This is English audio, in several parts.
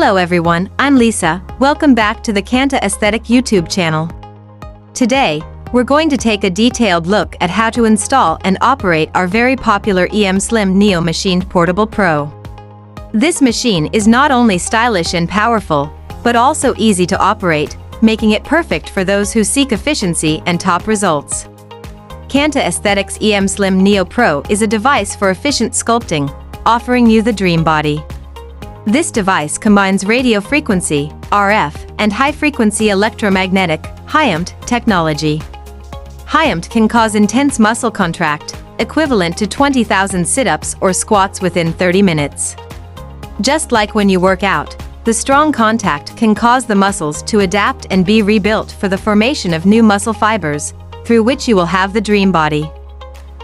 Hello everyone, I'm Lisa. Welcome back to the Kanta Aesthetic YouTube channel. Today, we're going to take a detailed look at how to install and operate our very popular EMSlim NEO Portable Pro. This machine is not only stylish and powerful, but also easy to operate, making it perfect for those who seek efficiency and top results. Kanta Aesthetic's EMSlim NEO Pro is a device for efficient sculpting, offering you the dream body. This device combines radio frequency, RF, and high-frequency electromagnetic, HIEMT, technology. HIEMT can cause intense muscle contract, equivalent to 20,000 sit-ups or squats within 30 minutes. Just like when you work out, the strong contact can cause the muscles to adapt and be rebuilt for the formation of new muscle fibers, through which you will have the dream body.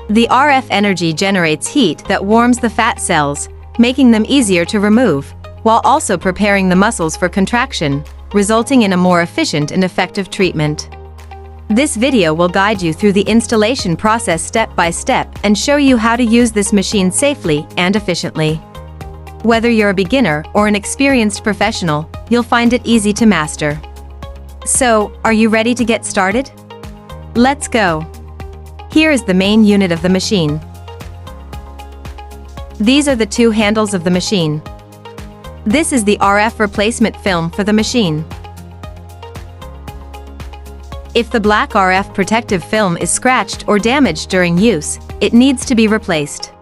The RF energy generates heat that warms the fat cells, making them easier to remove, while also preparing the muscles for contraction, resulting in a more efficient and effective treatment. This video will guide you through the installation process step by step and show you how to use this machine safely and efficiently. Whether you're a beginner or an experienced professional, you'll find it easy to master. So, are you ready to get started? Let's go! Here is the main unit of the machine. These are the two handles of the machine. This is the RF replacement film for the machine. If the black RF protective film is scratched or damaged during use, it needs to be replaced.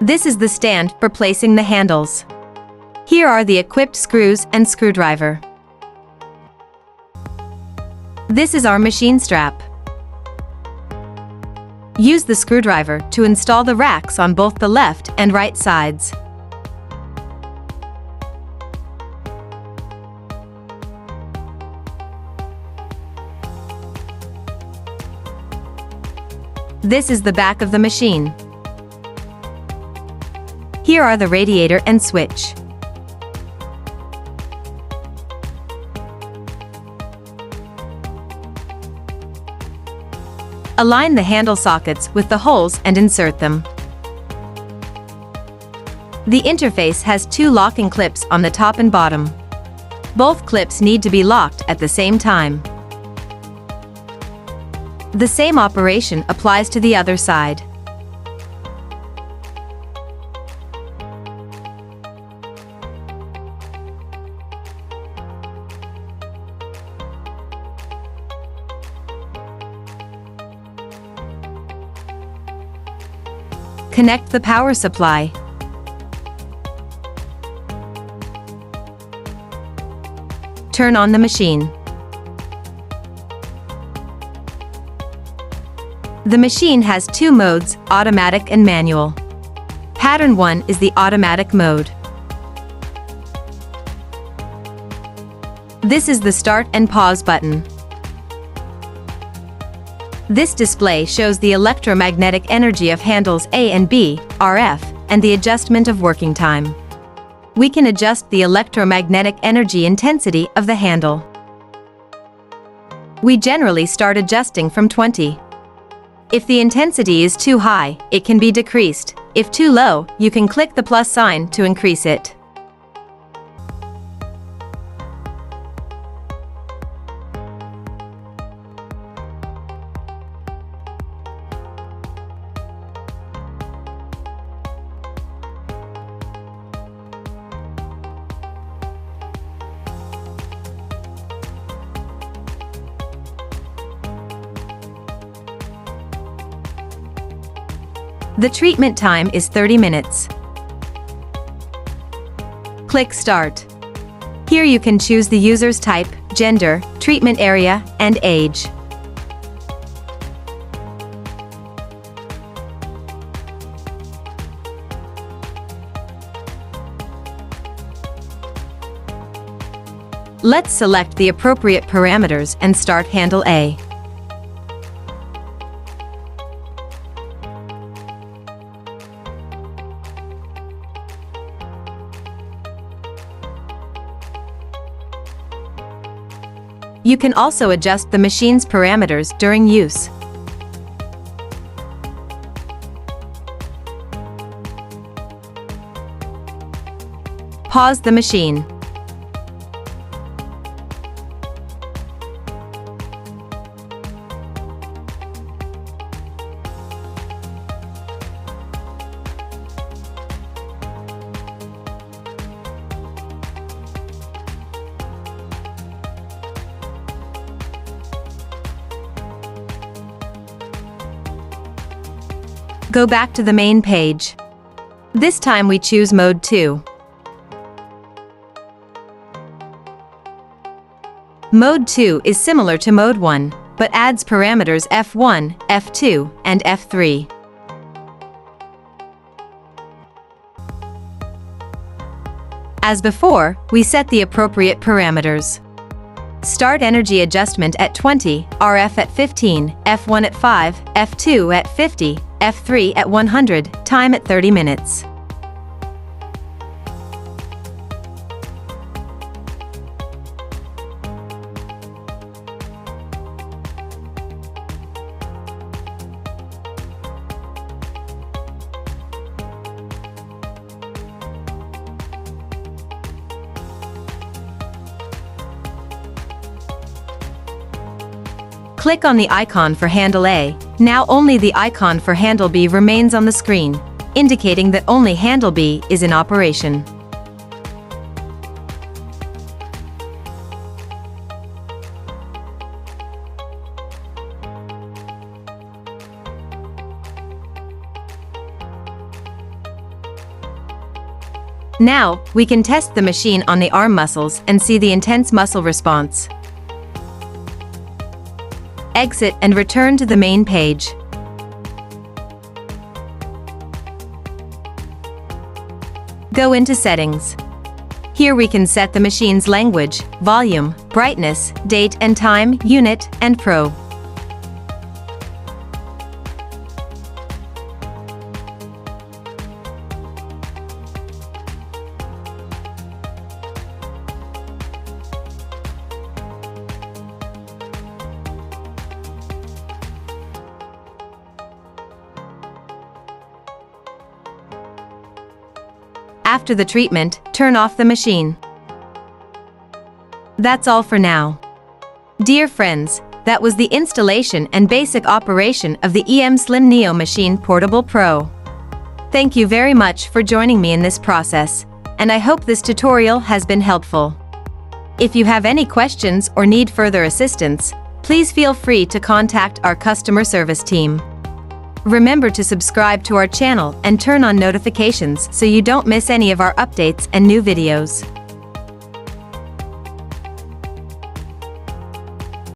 This is the stand for placing the handles. Here are the equipped screws and screwdriver. This is our machine strap. Use the screwdriver to install the racks on both the left and right sides. This is the back of the machine. Here are the radiator and switch. Align the handle sockets with the holes and insert them. The interface has two locking clips on the top and bottom. Both clips need to be locked at the same time. The same operation applies to the other side. Connect the power supply. Turn on the machine. The machine has two modes, automatic and manual. Pattern 1 is the automatic mode. This is the start and pause button. This display shows the electromagnetic energy of handles A and B, RF, and the adjustment of working time. We can adjust the electromagnetic energy intensity of the handle. We generally start adjusting from 20. If the intensity is too high, it can be decreased. If too low, you can click the plus sign to increase it. The treatment time is 30 minutes. Click Start. Here you can choose the user's type, gender, treatment area, and age. Let's select the appropriate parameters and start handle A. You can also adjust the machine's parameters during use. Pause the machine. Go back to the main page. This time we choose Mode 2. Mode 2 is similar to Mode 1, but adds parameters F1, F2, and F3. As before, we set the appropriate parameters. Start energy adjustment at 20, RF at 15, F1 at 5, F2 at 50, F3 at 100, time at 30 minutes. Click on the icon for handle A. Now only the icon for handle B remains on the screen, indicating that only handle B is in operation. Now, we can test the machine on the arm muscles and see the intense muscle response. Exit and return to the main page. Go into Settings. Here we can set the machine's language, volume, brightness, date and time, unit, and pro. After the treatment, turn off the machine. That's all for now. Dear friends, that was the installation and basic operation of the EMSlim NEO Machine Portable Pro. Thank you very much for joining me in this process, and I hope this tutorial has been helpful. If you have any questions or need further assistance, please feel free to contact our customer service team. Remember to subscribe to our channel and turn on notifications so you don't miss any of our updates and new videos.